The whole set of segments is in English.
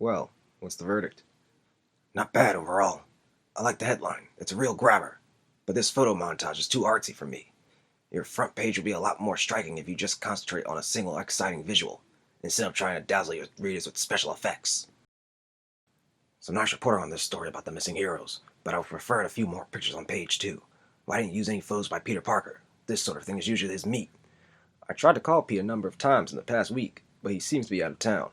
Well, what's the verdict? Not bad overall. I like the headline. It's a real grabber. But this photo montage is too artsy for me. Your front page would be a lot more striking if you just concentrate on a single exciting visual, instead of trying to dazzle your readers with special effects. Some nice reporting on this story about the missing heroes, but I would prefer a few more pictures on page 2. Why didn't you use any photos by Peter Parker? This sort of thing is usually his meat. I tried to call Pete a number of times in the past week, but he seems to be out of town.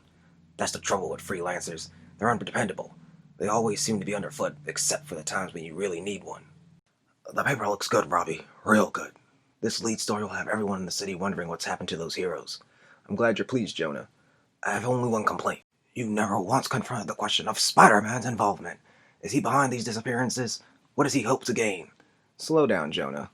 That's the trouble with freelancers. They're undependable. They always seem to be underfoot, except for the times when you really need one. The paper looks good, Robbie. Real good. This lead story will have everyone in the city wondering what's happened to those heroes. I'm glad you're pleased, Jonah. I have only one complaint. You never once confronted the question of Spider-Man's involvement. Is he behind these disappearances? What does he hope to gain? Slow down, Jonah.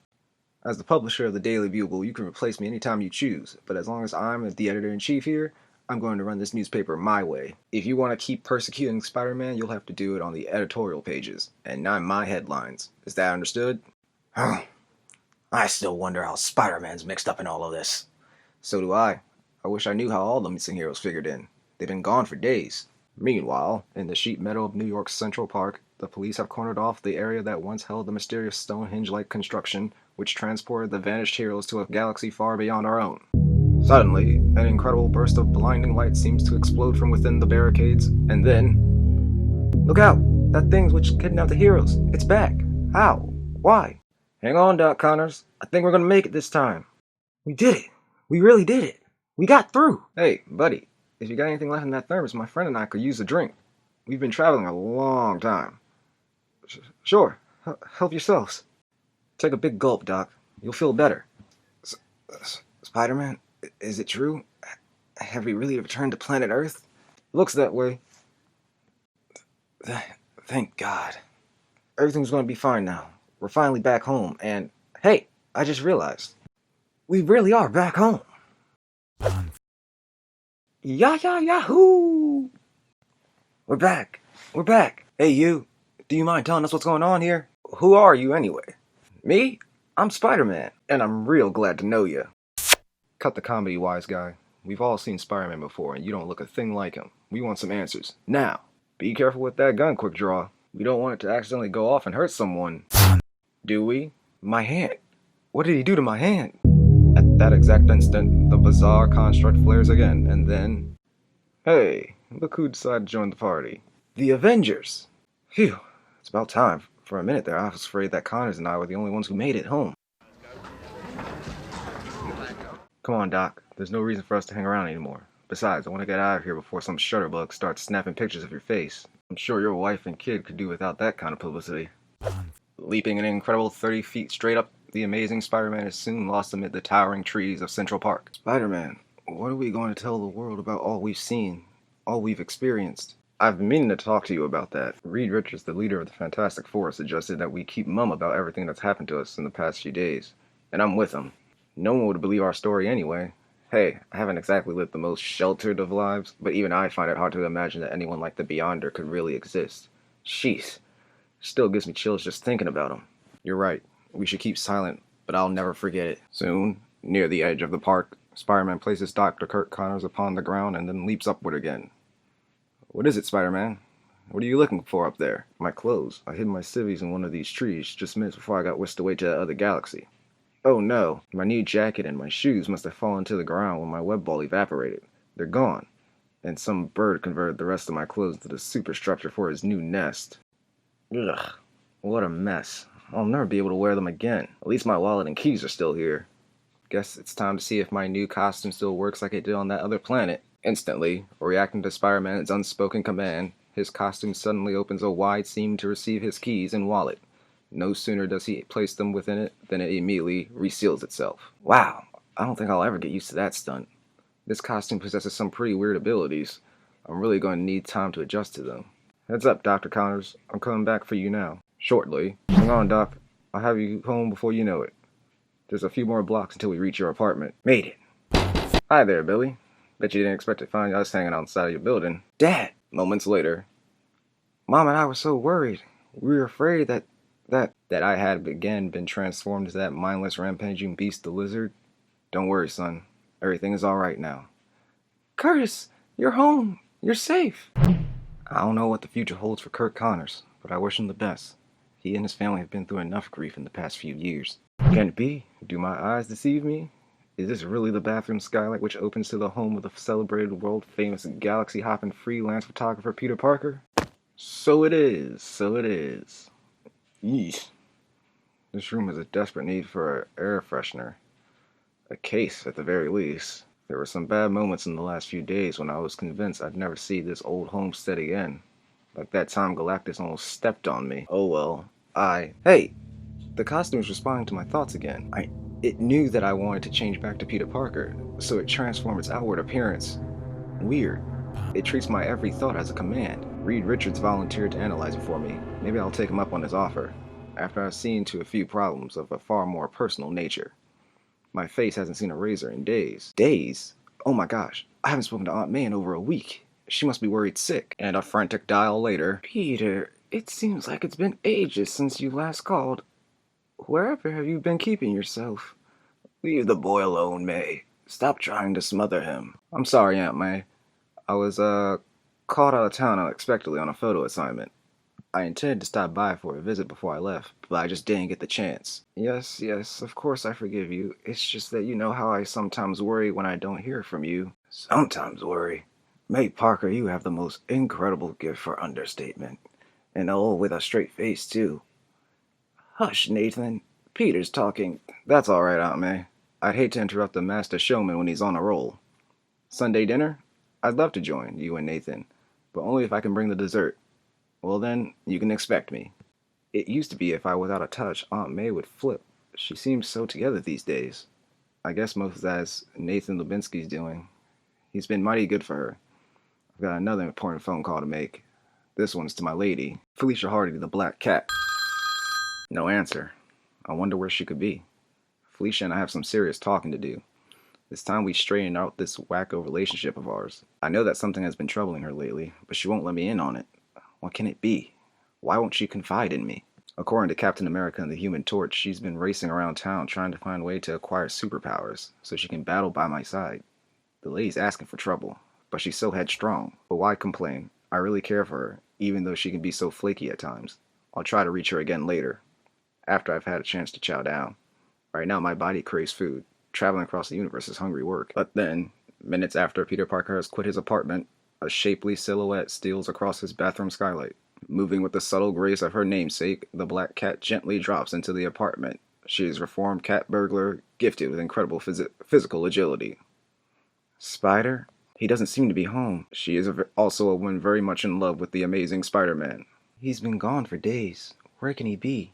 As the publisher of the Daily Bugle, you can replace me anytime you choose, but as long as I'm the editor-in-chief here, I'm going to run this newspaper my way. If you want to keep persecuting Spider-Man, you'll have to do it on the editorial pages, and not my headlines. Is that understood? I still wonder how Spider-Man's mixed up in all of this. So do I. I wish I knew how all the missing heroes figured in. They've been gone for days. Meanwhile, in the sheet meadow of New York's Central Park, the police have cornered off the area that once held the mysterious Stonehenge-like construction which transported the vanished heroes to a galaxy far beyond our own. Suddenly, an incredible burst of blinding light seems to explode from within the barricades, and then... Look out! That thing which kidnapped the heroes! It's back! How? Why? Hang on, Doc Connors. I think we're gonna make it this time. We did it! We really did it! We got through! Hey, buddy. If you got anything left in that thermos, my friend and I could use a drink. We've been traveling a long time. Sure. Help yourselves. Take a big gulp, Doc. You'll feel better. Spider-Man, is it true? Have we really returned to planet Earth? Looks that way. Thank God. Everything's going to be fine now. We're finally back home, and hey, I just realized. We really are back home. Yahoo! We're back. We're back. Hey, you. Do you mind telling us what's going on here? Who are you anyway? Me? I'm Spider-Man, and I'm real glad to know you. Cut the comedy, wise guy. We've all seen Spider-Man before, and you don't look a thing like him. We want some answers. Now, be careful with that gun, Quick Draw. We don't want it to accidentally go off and hurt someone. Do we? My hand. What did he do to my hand? At that exact instant, the bizarre construct flares again, and then... Hey, look who decided to join the party. The Avengers! Phew, it's about time. For a minute there, I was afraid that Connors and I were the only ones who made it home. Come on, Doc. There's no reason for us to hang around anymore. Besides, I want to get out of here before some shutterbug starts snapping pictures of your face. I'm sure your wife and kid could do without that kind of publicity. Leaping an incredible 30 feet straight up, the amazing Spider-Man is soon lost amid the towering trees of Central Park. Spider-Man, what are we going to tell the world about all we've seen, all we've experienced? I've been meaning to talk to you about that. Reed Richards, the leader of the Fantastic Four, suggested that we keep mum about everything that's happened to us in the past few days. And I'm with him. No one would believe our story anyway. Hey, I haven't exactly lived the most sheltered of lives, but even I find it hard to imagine that anyone like the Beyonder could really exist. Sheesh. Still gives me chills just thinking about him. You're right. We should keep silent, but I'll never forget it. Soon, near the edge of the park, Spider-Man places Dr. Kirk Connors upon the ground and then leaps upward again. What is it, Spider-Man? What are you looking for up there? My clothes. I hid my civvies in one of these trees just minutes before I got whisked away to that other galaxy. Oh no, my new jacket and my shoes must have fallen to the ground when my web ball evaporated. They're gone. And some bird converted the rest of my clothes into the superstructure for his new nest. Ugh, what a mess. I'll never be able to wear them again. At least my wallet and keys are still here. Guess it's time to see if my new costume still works like it did on that other planet. Instantly, reacting to Spider-Man's unspoken command, his costume suddenly opens a wide seam to receive his keys and wallet. No sooner does he place them within it than it immediately reseals itself. Wow, I don't think I'll ever get used to that stunt. This costume possesses some pretty weird abilities. I'm really going to need time to adjust to them. Heads up, Dr. Connors. I'm coming back for you now. Shortly. Hang on, Doc. I'll have you home before you know it. There's a few more blocks until we reach your apartment. Made it. Hi there, Billy. Bet you didn't expect to find us hanging outside of your building. Dad! Moments later. Mom and I were so worried. We were afraid that I had again been transformed into that mindless rampaging beast, the lizard. Don't worry, son. Everything is alright now. Curtis! You're home! You're safe! I don't know what the future holds for Kirk Connors, but I wish him the best. He and his family have been through enough grief in the past few years. Can it be? Do my eyes deceive me? Is this really the bathroom skylight which opens to the home of the celebrated world-famous galaxy-hopping freelance photographer Peter Parker? So it is, so it is. Yeesh. This room has a desperate need for an air freshener. A case, at the very least. There were some bad moments in the last few days when I was convinced I'd never see this old homestead again. Like that time Galactus almost stepped on me. Oh well. Hey! The costume is responding to my thoughts again. It knew that I wanted to change back to Peter Parker, so it transformed its outward appearance. Weird. It treats my every thought as a command. Reed Richards volunteered to analyze it for me. Maybe I'll take him up on his offer, after I've seen to a few problems of a far more personal nature. My face hasn't seen a razor in days. Days? Oh my gosh, I haven't spoken to Aunt May in over a week. She must be worried sick. And a frantic dial later. Peter, it seems like it's been ages since you last called. Wherever have you been keeping yourself? Leave the boy alone, May. Stop trying to smother him. I'm sorry, Aunt May. I was, called out of town unexpectedly on a photo assignment. I intended to stop by for a visit before I left, but I just didn't get the chance. Yes, of course I forgive you. It's just that you know how I sometimes worry when I don't hear from you. Sometimes worry? May Parker, you have the most incredible gift for understatement. And oh, with a straight face, too. Hush, Nathan. Peter's talking. That's all right, Aunt May. I'd hate to interrupt the master showman when he's on a roll. Sunday dinner? I'd love to join you and Nathan, but only if I can bring the dessert. Well then, you can expect me. It used to be if I was out of touch, Aunt May would flip. She seems so together these days. I guess most of that is Nathan Lubinsky's doing. He's been mighty good for her. I've got another important phone call to make. This one's to my lady, Felicia Hardy, the black cat. No answer. I wonder where she could be. Felicia and I have some serious talking to do. It's time we straighten out this wacko relationship of ours. I know that something has been troubling her lately, but she won't let me in on it. What can it be? Why won't she confide in me? According to Captain America and the Human Torch, she's been racing around town trying to find a way to acquire superpowers so she can battle by my side. The lady's asking for trouble, but she's so headstrong. But why complain? I really care for her, even though she can be so flaky at times. I'll try to reach her again later, after I've had a chance to chow down. Right now my body craves food. Traveling across the universe is hungry work. But then, minutes after Peter Parker has quit his apartment, a shapely silhouette steals across his bathroom skylight. Moving with the subtle grace of her namesake, the black cat gently drops into the apartment. She is a reformed cat burglar, gifted with incredible physical agility. Spider? He doesn't seem to be home. She is also a woman very much in love with the amazing Spider-Man. He's been gone for days. Where can he be?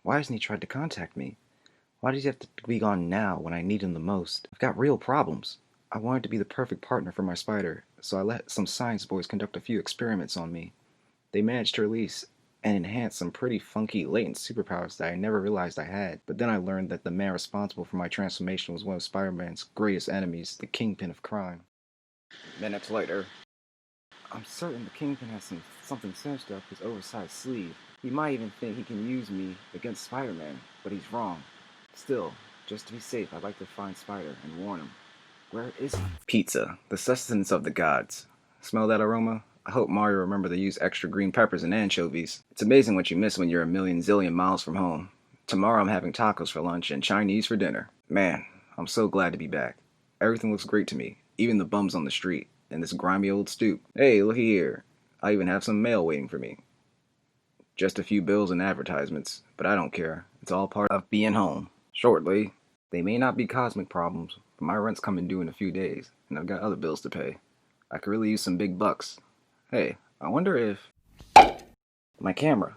Why hasn't he tried to contact me? Why does he have to be gone now when I need him the most? I've got real problems. I wanted to be the perfect partner for my spider, so I let some science boys conduct a few experiments on me. They managed to release and enhance some pretty funky latent superpowers that I never realized I had. But then I learned that the man responsible for my transformation was one of Spider-Man's greatest enemies, the Kingpin of Crime. Minutes later. I'm certain the Kingpin has something sinister up his oversized sleeve. He might even think he can use me against Spider-Man, but he's wrong. Still, just to be safe, I'd like to find Spider and warn him. Where is he? Pizza, the sustenance of the gods. Smell that aroma? I hope Mario remembered to use extra green peppers and anchovies. It's amazing what you miss when you're a million zillion miles from home. Tomorrow I'm having tacos for lunch and Chinese for dinner. Man, I'm so glad to be back. Everything looks great to me, even the bums on the street, and this grimy old stoop. Hey, looky here. I even have some mail waiting for me. Just a few bills and advertisements, but I don't care. It's all part of being home. Shortly. They may not be cosmic problems, but my rent's coming due in a few days, and I've got other bills to pay. I could really use some big bucks. Hey, I wonder if... My camera.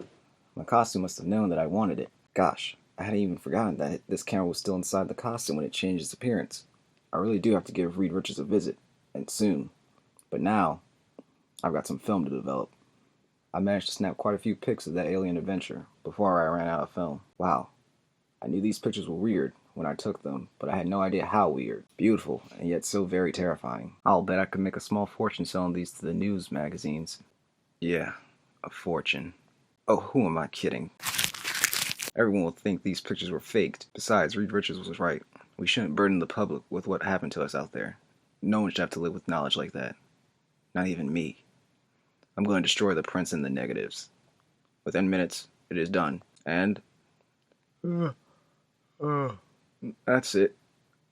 My costume must have known that I wanted it. Gosh, I hadn't even forgotten that this camera was still inside the costume when it changed its appearance. I really do have to give Reed Richards a visit, and soon. But now, I've got some film to develop. I managed to snap quite a few pics of that alien adventure before I ran out of film. Wow. I knew these pictures were weird when I took them, but I had no idea how weird. Beautiful, and yet so very terrifying. I'll bet I could make a small fortune selling these to the news magazines. Yeah, a fortune. Oh, who am I kidding? Everyone will think these pictures were faked. Besides, Reed Richards was right. We shouldn't burden the public with what happened to us out there. No one should have to live with knowledge like that. Not even me. I'm going to destroy the prints and the negatives. Within minutes, it is done. And that's it.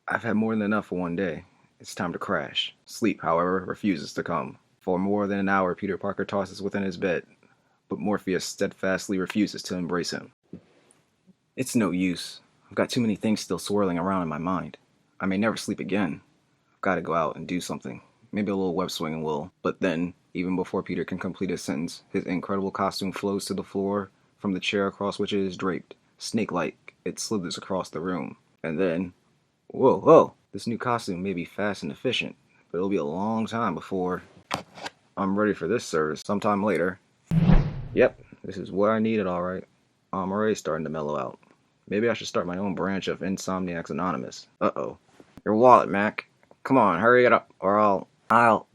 I've had more than enough for one day. It's time to crash. Sleep, however, refuses to come. For more than an hour, Peter Parker tosses within his bed, but Morpheus steadfastly refuses to embrace him. It's no use. I've got too many things still swirling around in my mind. I may never sleep again. I've got to go out and do something. Maybe a little web swinging will. But then, even before Peter can complete his sentence, his incredible costume flows to the floor from the chair across which it is draped. Snake-like, it slithers across the room. And then, whoa, this new costume may be fast and efficient, but it'll be a long time before I'm ready for this service. Sometime later. Yep, this is what I needed, alright. I'm already starting to mellow out. Maybe I should start my own branch of Insomniacs Anonymous. Uh-oh. Your wallet, Mac. Come on, hurry it up, or I'll...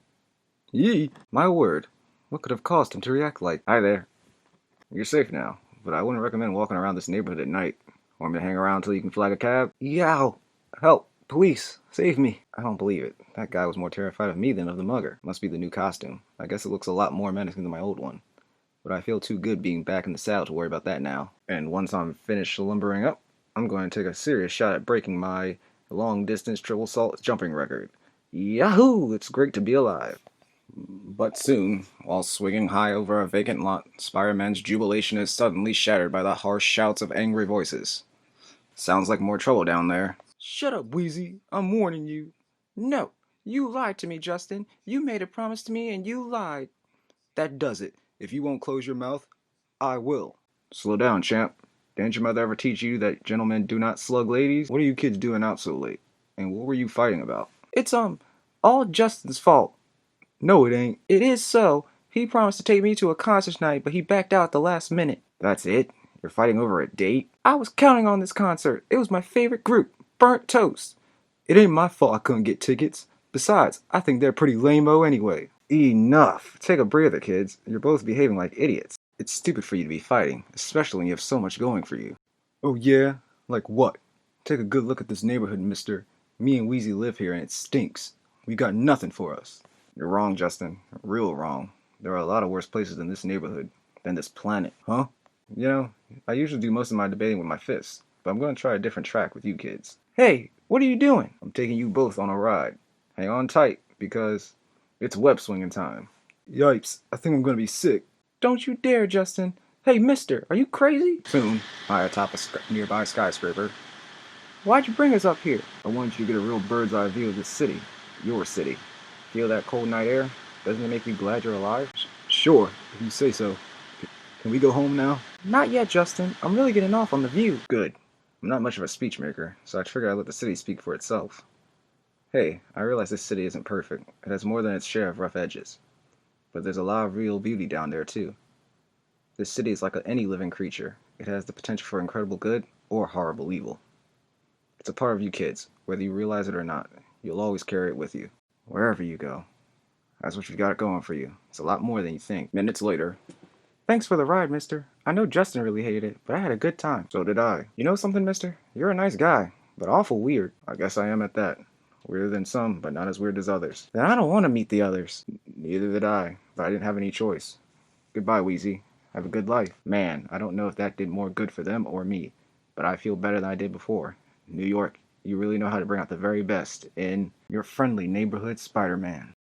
Yee! My word. What could have caused him to react like... Hi there. You're safe now, but I wouldn't recommend walking around this neighborhood at night. Want me to hang around until you can flag a cab? Yow! Help! Police! Save me! I don't believe it. That guy was more terrified of me than of the mugger. Must be the new costume. I guess it looks a lot more menacing than my old one. But I feel too good being back in the saddle to worry about that now. And once I'm finished lumbering up, I'm going to take a serious shot at breaking my long-distance triple salt jumping record. Yahoo! It's great to be alive. But soon, while swinging high over a vacant lot, Spider-Man's jubilation is suddenly shattered by the harsh shouts of angry voices. Sounds like more trouble down there. Shut up, Wheezy. I'm warning you. No, you lied to me, Justin. You made a promise to me and you lied. That does it. If you won't close your mouth, I will. Slow down, champ. Didn't your mother ever teach you that gentlemen do not slug ladies? What are you kids doing out so late? And what were you fighting about? It's, all Justin's fault. No, it ain't. It is so. He promised to take me to a concert tonight, but he backed out at the last minute. That's it? You're fighting over a date? I was counting on this concert. It was my favorite group, Burnt Toast. It ain't my fault I couldn't get tickets. Besides, I think they're pretty lame-o anyway. Enough. Take a breather, kids. You're both behaving like idiots. It's stupid for you to be fighting, especially when you have so much going for you. Oh yeah? Like what? Take a good look at this neighborhood, mister. Me and Wheezy live here and it stinks. We got nothing for us. You're wrong, Justin. Real wrong. There are a lot of worse places than this neighborhood. Than this planet. Huh? You know, I usually do most of my debating with my fists, but I'm going to try a different track with you kids. Hey, what are you doing? I'm taking you both on a ride. Hang on tight, because it's web swinging time. Yipes, I think I'm going to be sick. Don't you dare, Justin. Hey, mister, are you crazy? Soon, high atop a nearby skyscraper. Why'd you bring us up here? I wanted you to get a real bird's eye view of this city. Your city. Feel that cold night air? Doesn't it make you glad you're alive? Sure, if you say so. Can we go home now? Not yet, Justin. I'm really getting off on the view. Good. I'm not much of a speech maker, so I figured I'd let the city speak for itself. Hey, I realize this city isn't perfect. It has more than its share of rough edges. But there's a lot of real beauty down there, too. This city is like any living creature. It has the potential for incredible good or horrible evil. It's a part of you kids, whether you realize it or not. You'll always carry it with you, wherever you go. That's what you've got going for you. It's a lot more than you think. Minutes later. Thanks for the ride, mister. I know Justin really hated it, but I had a good time. So did I. You know something, mister? You're a nice guy, but awful weird. I guess I am at that. Weirder than some, but not as weird as others. Then I don't want to meet the others. Neither did I, but I didn't have any choice. Goodbye, Wheezy. Have a good life. Man, I don't know if that did more good for them or me, but I feel better than I did before. New York, you really know how to bring out the very best in your friendly neighborhood Spider-Man.